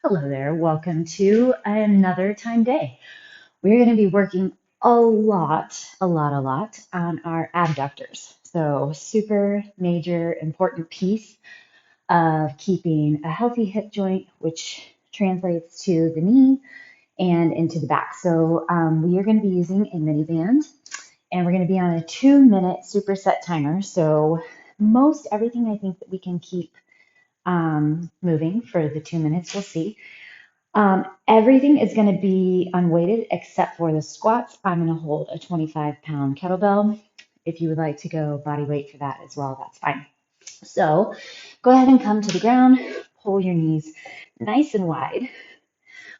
Hello there, welcome to another time day. We're going to be working a lot on our abductors. So super major important piece of keeping a healthy hip joint, which translates to the knee and into the back. So we are going to be using a mini band and we're going to be on a 2-minute superset timer. So most everything I think that we can keep moving for the 2 minutes, we'll see. Everything is going to be unweighted except for the squats. I'm going to hold a 25-pound kettlebell. If you would like to go body weight for that as well, that's fine. So go ahead and come to the ground, pull your knees nice and wide,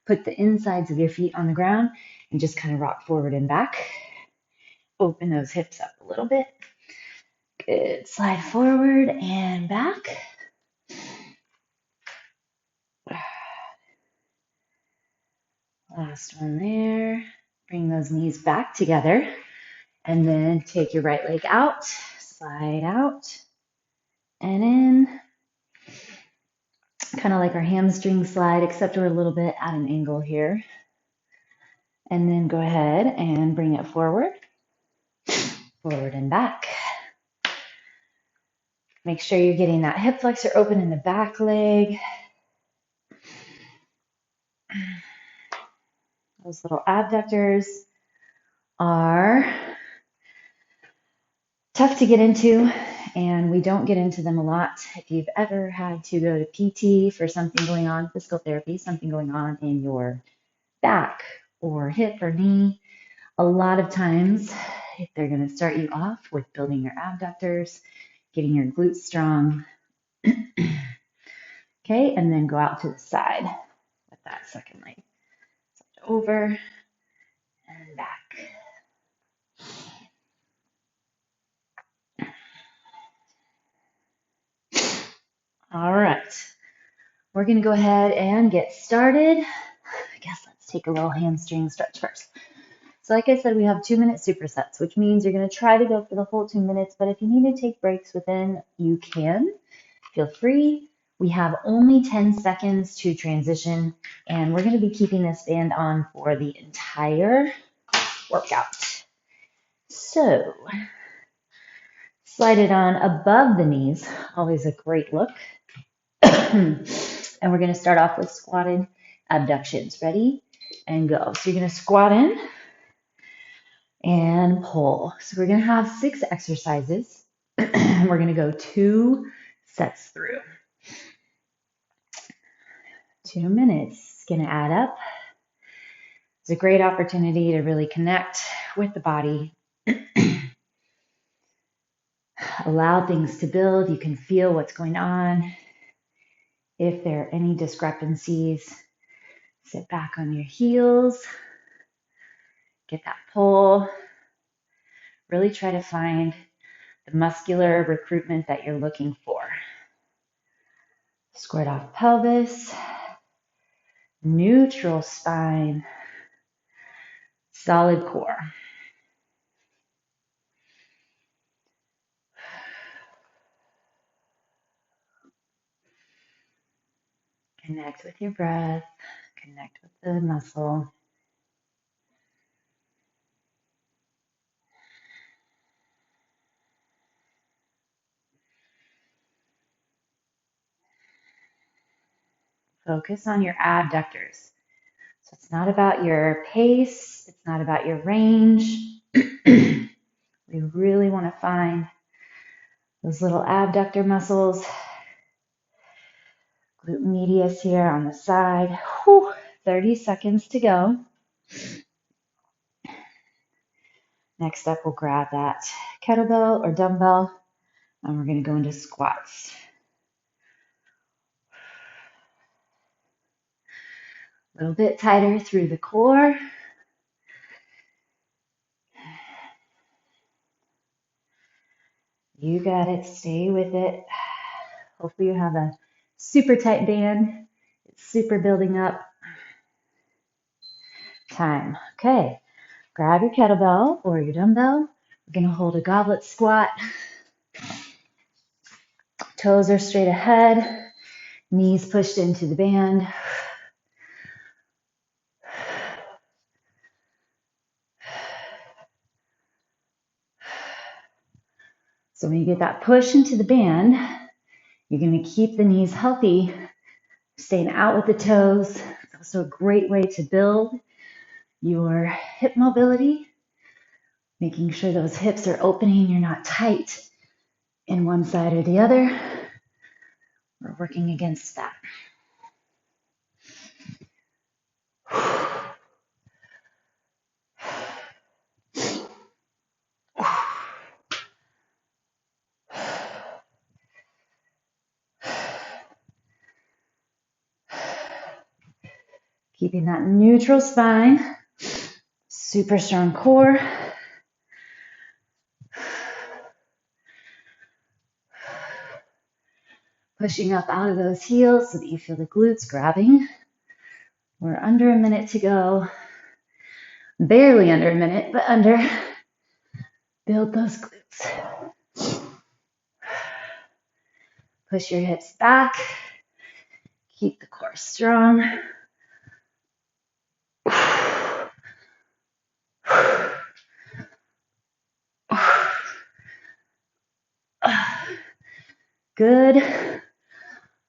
put the insides of your feet on the ground, and just kind of rock forward and back. Open those hips up a little bit. Good. Slide forward and back. Last one there. Bring those knees back together. And then take your right leg out, slide out and in. Kind of like our hamstring slide, except we're a little bit at an angle here. And then go ahead and bring it forward and back. Make sure you're getting that hip flexor open in the back leg. Those little abductors are tough to get into, and we don't get into them a lot. If you've ever had to go to PT for something going on, physical therapy, something going on in your back or hip or knee, a lot of times they're going to start you off with building your abductors, getting your glutes strong. Okay, and then go out to the side with that second leg. Slide over and back. All right, we're going to go ahead and get started. I guess let's take a little hamstring stretch first. So like I said, we have 2-minute supersets, which means you're going to try to go for the whole 2 minutes, but if you need to take breaks within, you can. Feel free. We have only 10 seconds to transition, and we're going to be keeping this band on for the entire workout. So slide it on above the knees, always a great look. And we're going to start off with squatted abductions. Ready? And go. So you're going to squat in and pull. So we're going to have 6 exercises. We're going to go 2 sets through. 2 minutes. It's going to add up. It's a great opportunity to really connect with the body. Allow things to build. You can feel what's going on. If there are any discrepancies, sit back on your heels. Get that pull. Really try to find the muscular recruitment that you're looking for. Squared off pelvis, neutral spine, solid core. Connect with your breath, connect with the muscle. Focus on your abductors. So it's not about your pace, it's not about your range. We really want to find those little abductor muscles. Glute medius here on the side. 30 seconds to go. Next up, we'll grab that kettlebell or dumbbell, and we're going to go into squats. A little bit tighter through the core. You got it. Stay with it. Hopefully you have a super tight band. It's super building up. Time. Okay. Grab your kettlebell or your dumbbell. We're going to hold a goblet squat. Toes are straight ahead. Knees pushed into the band. So when you get that push into the band, you're going to keep the knees healthy, staying out with the toes. It's also a great way to build your hip mobility, making sure those hips are opening, you're not tight in one side or the other. We're working against that. Keeping that neutral spine, super strong core. Pushing up out of those heels so that you feel the glutes grabbing. We're under a minute to go. Barely under a minute, but under. Build those glutes. Push your hips back. Keep the core strong. Good.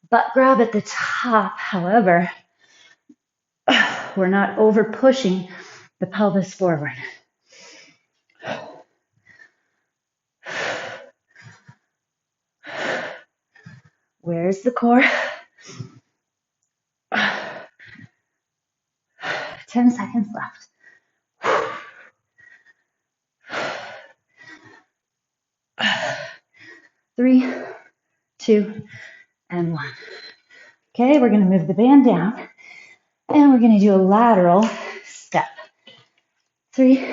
Butt grab at the top. However, we're not over pushing the pelvis forward. Where's the core? 10 seconds left. 3, 2, and 1. Okay, we're going to move the band down, and we're going to do a lateral step. 3,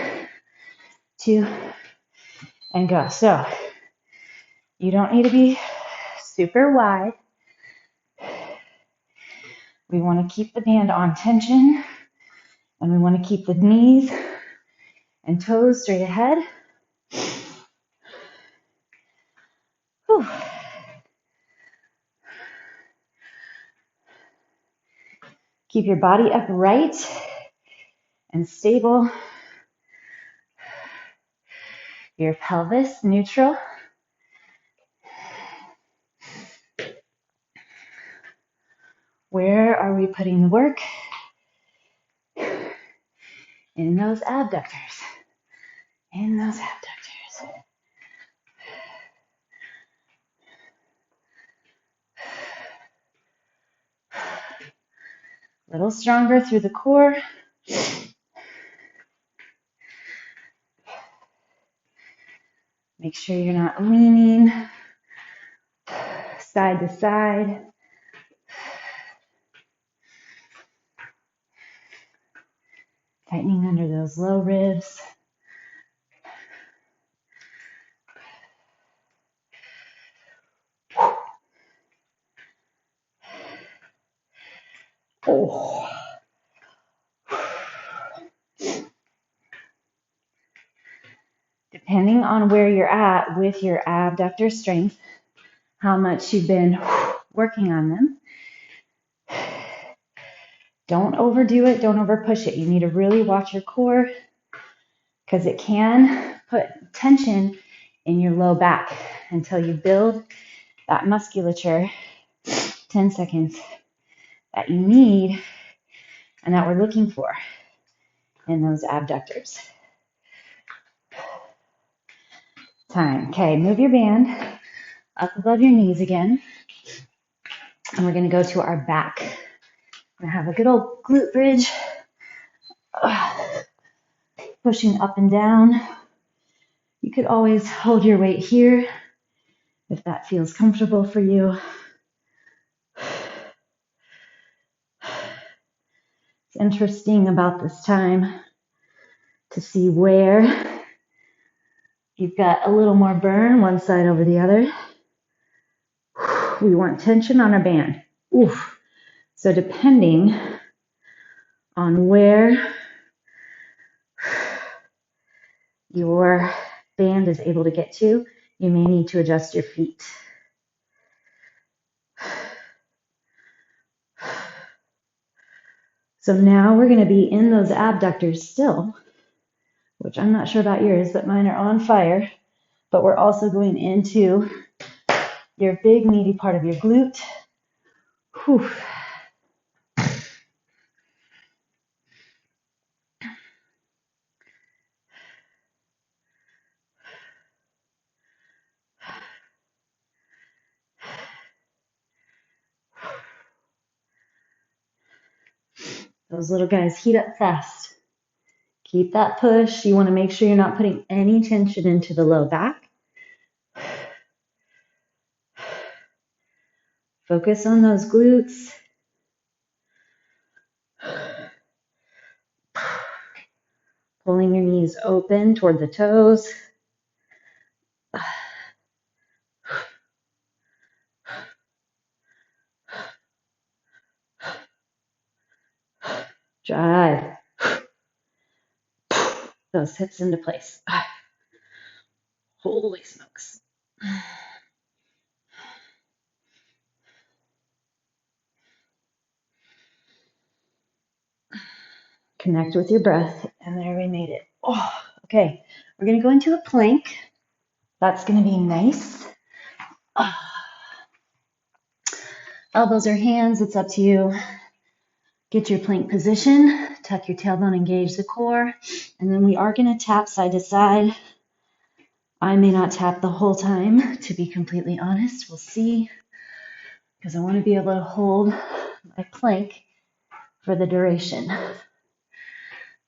2, and go. So you don't need to be super wide. We want to keep the band on tension, and we want to keep the knees and toes straight ahead. Whew. Keep your body upright and stable. Your pelvis neutral. Where are we putting the work? In those abductors. In those abductors. A little stronger through the core. Make sure you're not leaning side to side. Tightening under those low ribs. Oh. Depending on where you're at with your abductor strength, how much you've been working on them. Don't overdo it, don't overpush it. You need to really watch your core because it can put tension in your low back until you build that musculature, 10 seconds, that you need and that we're looking for in those abductors. Time. Okay, move your band up above your knees again. And we're going to go to our back. We're going to have a good old glute bridge. Pushing up and down. You could always hold your weight here if that feels comfortable for you. It's interesting about this time to see where you've got a little more burn one side over the other. We want tension on our band. Oof. So depending on where your band is able to get to, you may need to adjust your feet. So now we're going to be in those abductors still, which I'm not sure about yours, but mine are on fire. but we're also going into your big meaty part of your glute. Whew. Those little guys heat up fast. Keep that push. You want to make sure you're not putting any tension into the low back. Focus on those glutes. Pulling your knees open toward the toes. Drive those hips into place. Holy smokes. Connect with your breath, and there we made it. Oh, okay, we're going to go into a plank. That's going to be nice. Elbows or hands, it's up to you. Get your plank position, tuck your tailbone, engage the core, and then we are going to tap side to side. I may not tap the whole time, to be completely honest. We'll see, because I want to be able to hold my plank for the duration.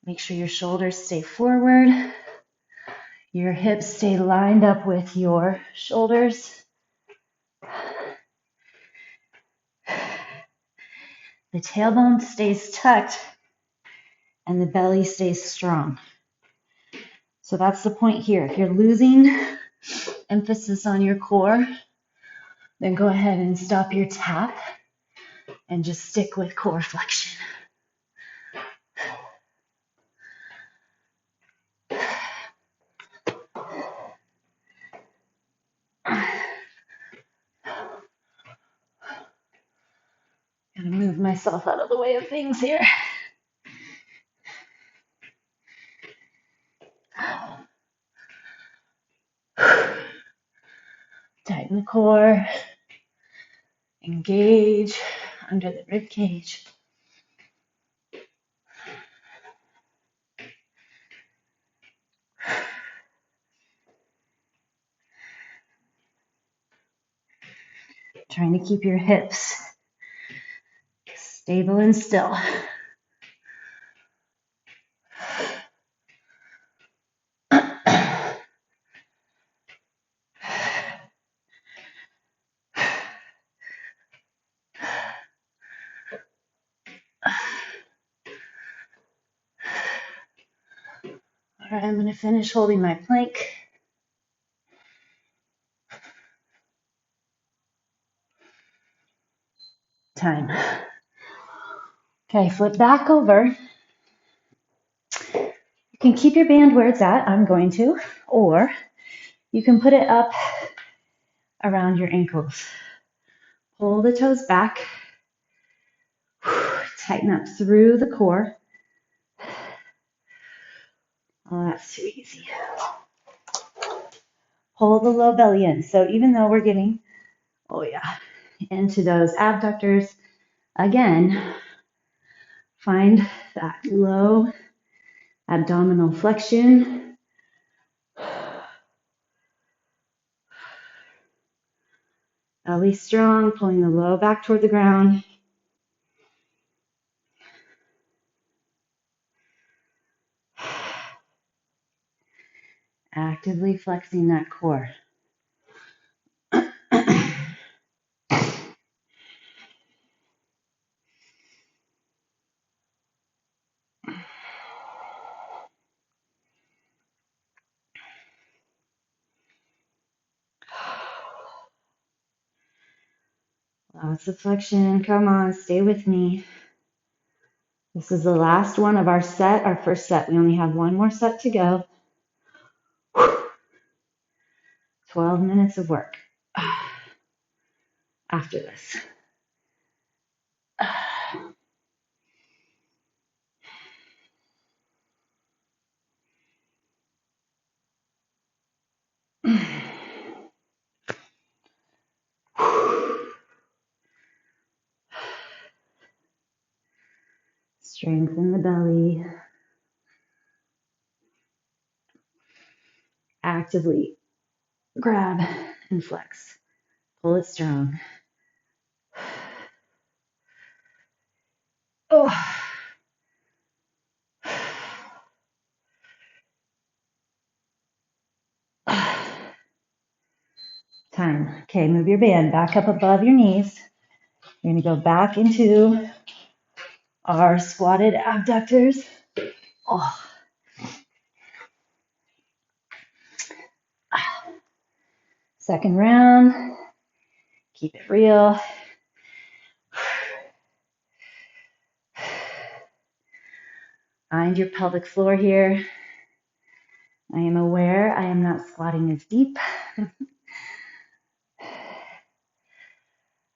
Make sure your shoulders stay forward. Your hips stay lined up with your shoulders. The tailbone stays tucked and the belly stays strong. So that's the point here. If you're losing emphasis on your core, then go ahead and stop your tap and just stick with core flexion. Gotta move myself out of the way of things here. Tighten the core. Engage under the rib cage. Trying to keep your hips stable and still. All right, I'm going to finish holding my plank. Time. Okay, flip back over. You can keep your band where it's at, I'm going to, or you can put it up around your ankles. Pull the toes back. Tighten up through the core. Oh, that's too easy. Pull the low belly in. So even though we're getting, into those abductors, again, find that low abdominal flexion. Belly strong, pulling the low back toward the ground. Actively flexing that core. Lots of flexion. Come on, stay with me. This is the last one of our set, our first set. We only have one more set to go. 12 minutes of work after this. Strengthen the belly. Actively grab and flex. Pull it strong. Oh. Time. Okay, move your band back up above your knees. You're going to go back into our squatted abductors. Oh. Second round. Keep it real. Find your pelvic floor here. I am aware I am not squatting as deep.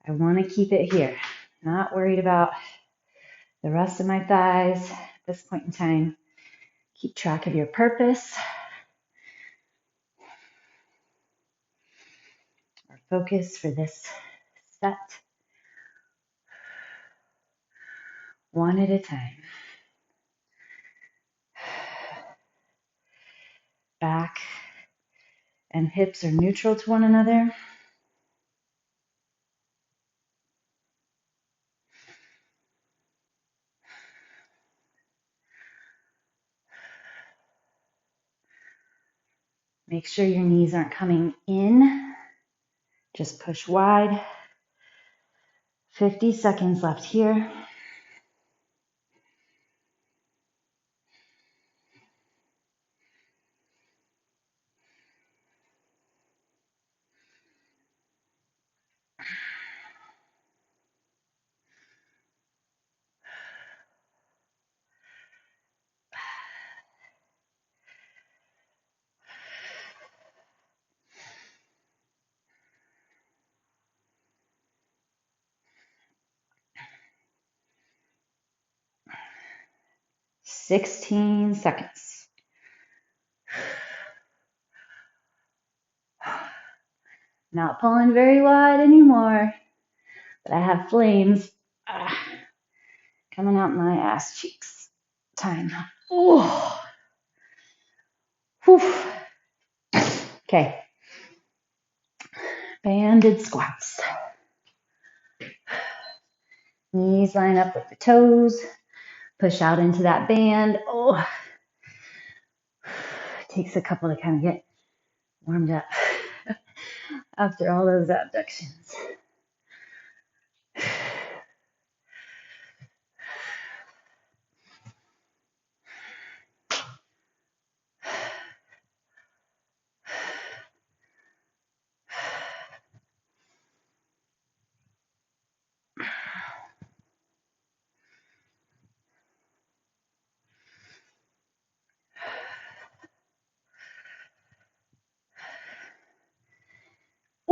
I want to keep it here. Not worried about the rest of my thighs at this point in time. Keep track of your purpose. Our focus for this set. One at a time. Back and hips are neutral to one another. Make sure your knees aren't coming in. Just push wide. 50 seconds left here. "16 seconds. Not pulling very wide anymore, but I have flames coming out my ass cheeks. Time. Oh. Whew. Okay. Banded squats. Knees line up with the toes. Push out into that band. Oh. It takes a couple to kind of get warmed up after all those abductions.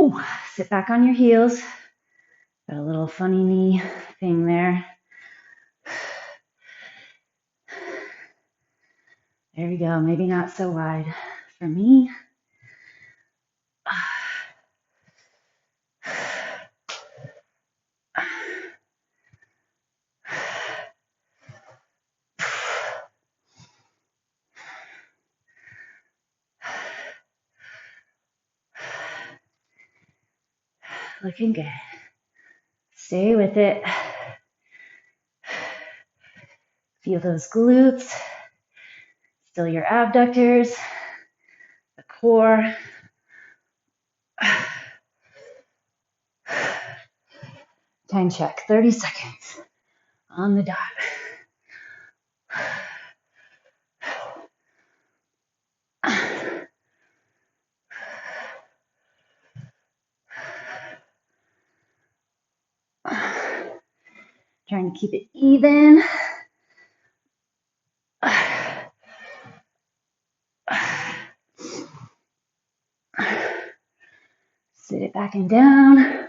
Ooh, sit back on your heels. Got a little funny knee thing there. There we go. Maybe not so wide for me. Looking good. Stay with it. Feel those glutes. Still your abductors. The core. Time check. 30 seconds on the dot. Trying to keep it even. Sit it back and down.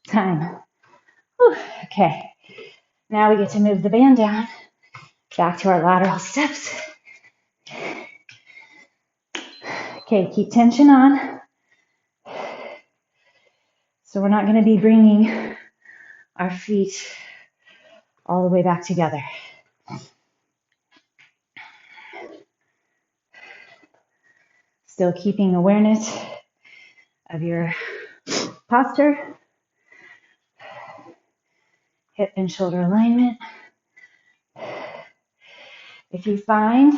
Time. Whew. Okay. Now we get to move the band down. Back to our lateral steps. Okay, keep tension on. So we're not going to be bringing our feet all the way back together. Still keeping awareness of your posture, hip and shoulder alignment. If you find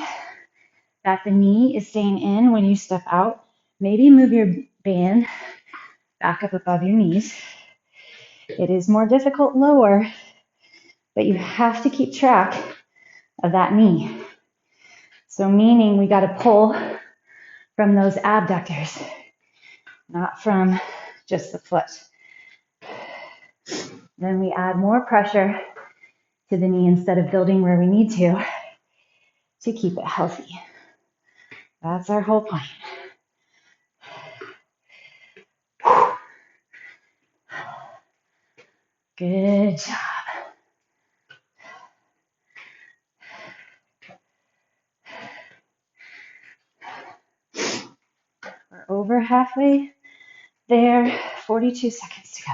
that the knee is staying in when you step out, maybe move your band back up above your knees. It is more difficult lower, but you have to keep track of that knee. So meaning we got to pull from those abductors, not from just the foot. Then we add more pressure to the knee instead of building where we need to keep it healthy. That's our whole point. Good job. We're over halfway there, 42 seconds to go.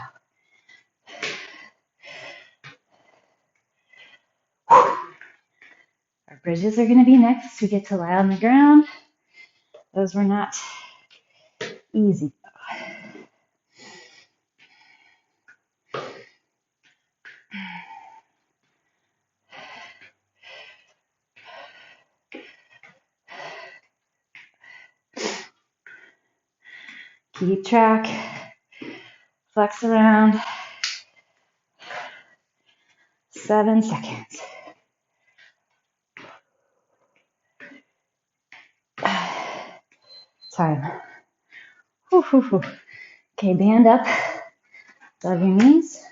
Our bridges are going to be next. We get to lie on the ground. Those were not easy. Keep track. Flex around. 7 seconds. Time. Whew, whew, whew. Okay, band up above your knees.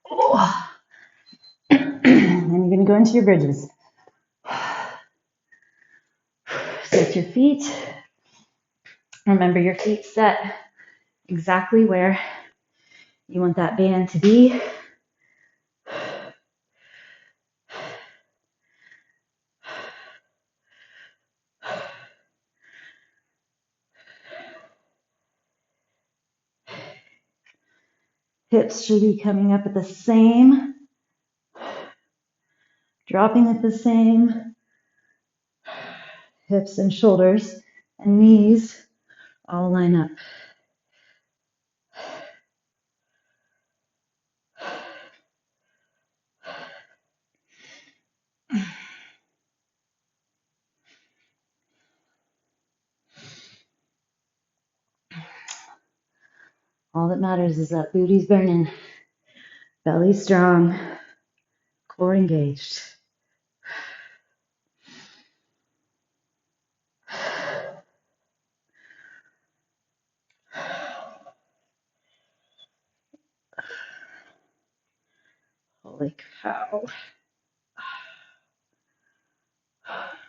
Oh. And you're going to go into your bridges. Set your feet. Remember your feet set exactly where you want that band to be. Hips should be coming up at the same, dropping at the same. Hips and shoulders and knees all line up. All that matters is that booty's burning, belly strong, core engaged. Holy cow.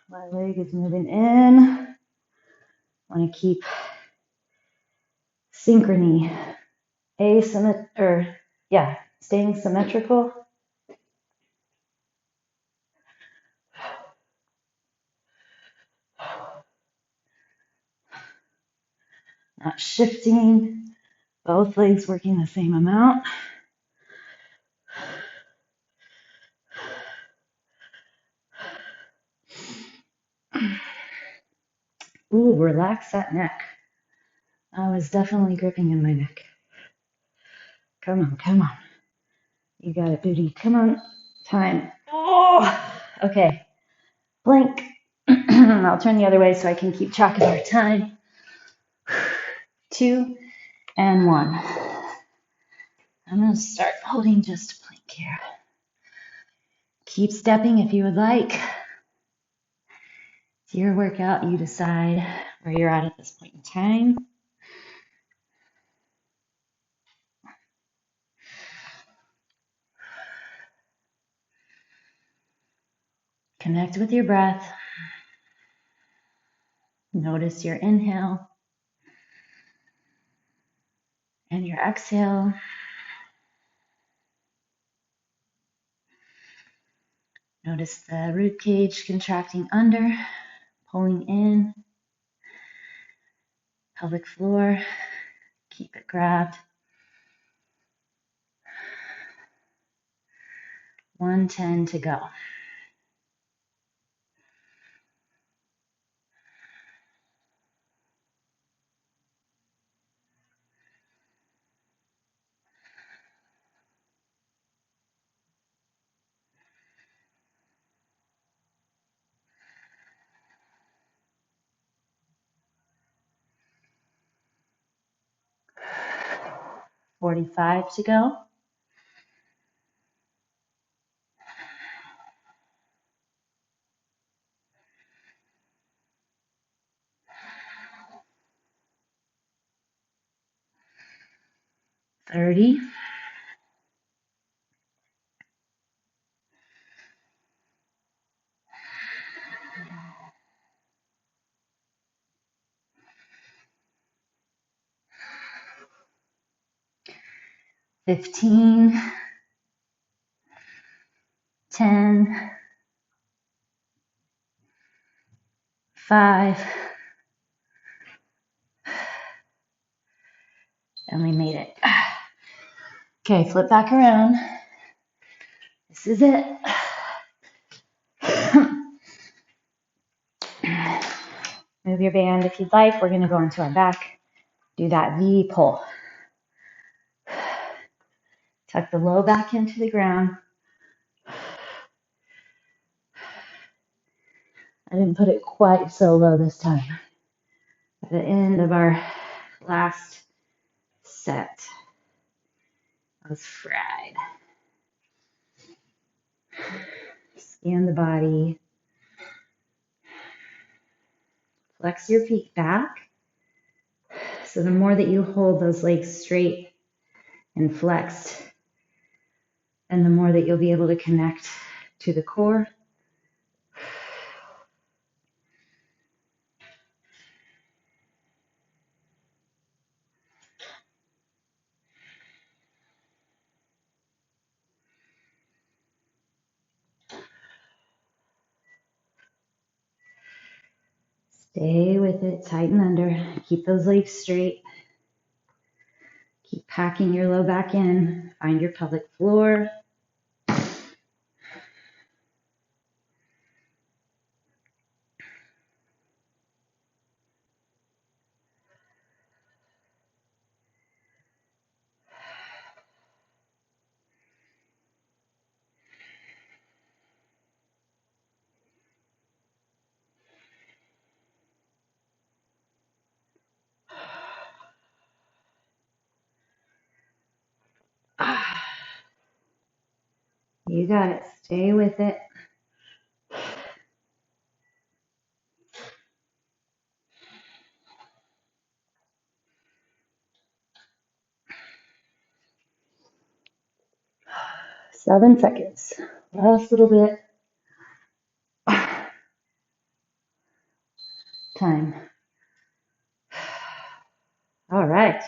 My leg is moving in. I want to keep synchrony, staying symmetrical. Not shifting, both legs working the same amount. Ooh, relax that neck. I was definitely gripping in my neck. Come on, come on. You got it, booty. Come on. Time. Oh, okay. Blink. I'll turn the other way so I can keep track of our time. 2 and 1. I'm going to start holding just a plank here. Keep stepping if you would like. It's your workout. You decide where you're at this point in time. Connect with your breath. Notice your inhale and your exhale. Notice the rib cage contracting under, pulling in. Pelvic floor, keep it grabbed. 110 to go. $45 to go. $30. 15, 10, 5, and we made it. Okay, flip back around. This is it. Move your band if you'd like. We're going to go into our back. Do that V pull. Tuck the low back into the ground. I didn't put it quite so low this time. At the end of our last set, I was fried. Scan the body. Flex your feet back. So the more that you hold those legs straight and flexed, and the more that you'll be able to connect to the core. Stay with it, tighten under, keep those legs straight. Keep packing your low back in, find your pelvic floor. You got it, stay with it. Seven seconds, last little bit. Time. All right.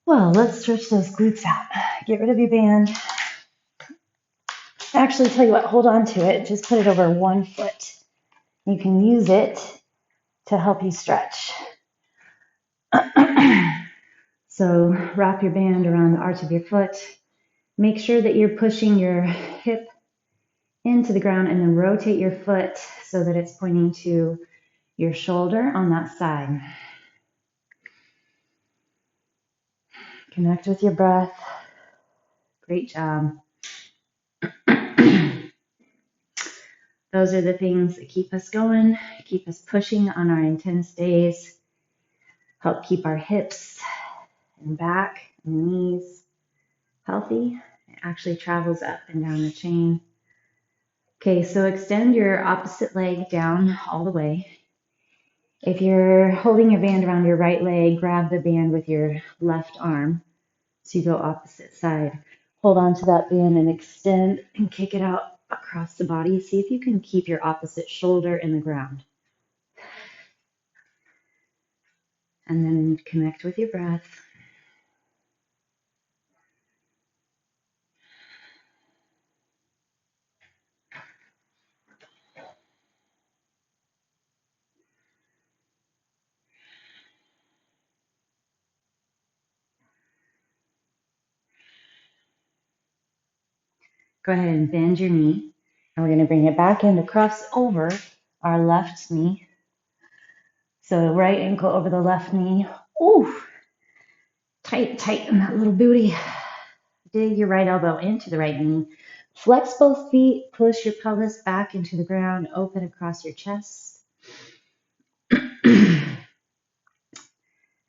Well, let's stretch those glutes out. Get rid of your band. Actually, tell you what, hold on to it. Just put it over one foot. You can use it to help you stretch. So wrap your band around the arch of your foot. Make sure that you're pushing your hip into the ground and then rotate your foot so that it's pointing to your shoulder on that side. Connect with your breath. Great job. Those are the things that keep us going, keep us pushing on our intense days, help keep our hips and back and knees healthy. It actually travels up and down the chain. Okay, so extend your opposite leg down all the way. If you're holding your band around your right leg, grab the band with your left arm so you go opposite side. Hold on to that band and extend and kick it out across the body. See if you can keep your opposite shoulder in the ground. And then connect with your breath. Go ahead and bend your knee. And we're going to bring it back in to cross over our left knee. So right ankle over the left knee. Ooh, tight in that little booty. Dig your right elbow into the right knee. Flex both feet. Push your pelvis back into the ground. Open across your chest.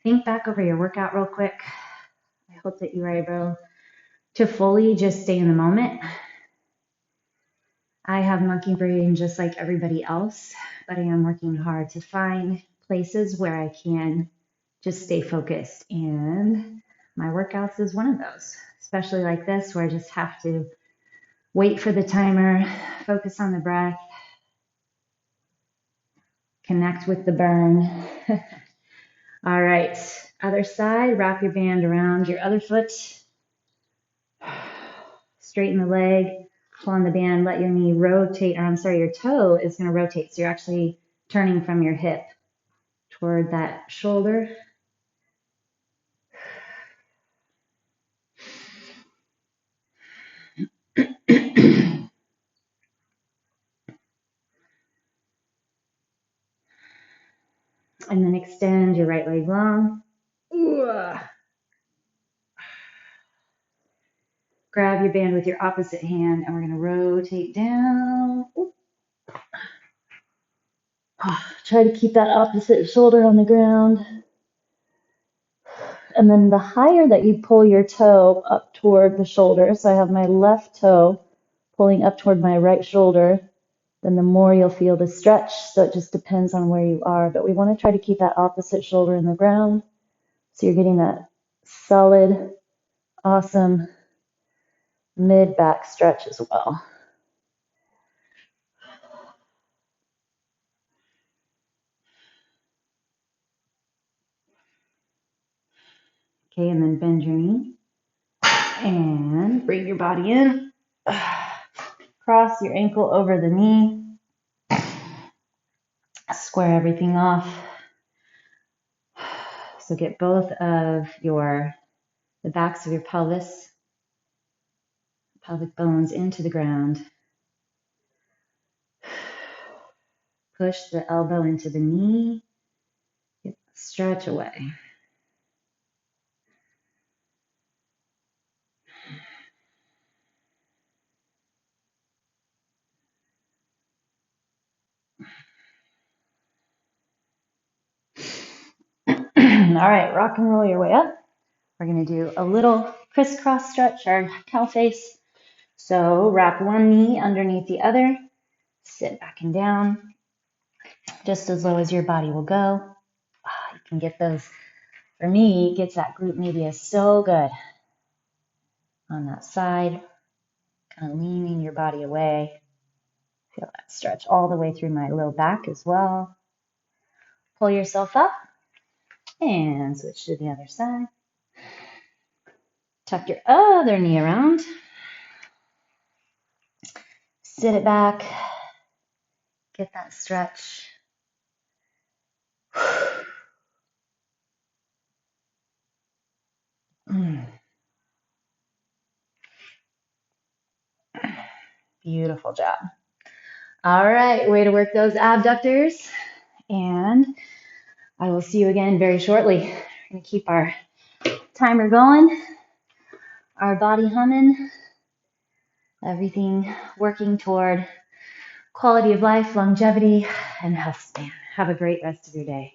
Think back over your workout real quick. I hope that you were able to fully just stay in the moment. I have monkey brain just like everybody else, but I am working hard to find places where I can just stay focused. And my workouts is one of those, especially like this, where I just have to wait for the timer, focus on the breath, connect with the burn. All right, other side, wrap your band around your other foot. Straighten the leg, pull on the band, let your knee rotate, or I'm sorry, your toe is going to rotate. So you're actually turning from your hip toward that shoulder. And then extend your right leg long. Ooh. Grab your band with your opposite hand, and we're going to rotate down. Try to keep that opposite shoulder on the ground. And then the higher that you pull your toe up toward the shoulder, so I have my left toe pulling up toward my right shoulder, then the more you'll feel the stretch. So it just depends on where you are. But we want to try to keep that opposite shoulder in the ground. So you're getting that solid, awesome mid-back stretch as well. Okay, and then bend your knee and bring your body in. Cross your ankle over the knee. Square everything off. So get both of the backs of your pelvic bones into the ground. Push the elbow into the knee. Stretch away. All right, rock and roll your way up. We're going to do a little crisscross stretch, our cow face. So wrap one knee underneath the other. Sit back and down, just as low as your body will go. You can get those. For me, it gets that glute medius so good on that side. Kind of leaning your body away. Feel that stretch all the way through my low back as well. Pull yourself up and switch to the other side. Tuck your other knee around. Sit it back. Get that stretch. Beautiful job. All right, way to work those abductors. And I will see you again very shortly. We're going to keep our timer going, our body humming, everything working toward quality of life, longevity, and health span. Have a great rest of your day.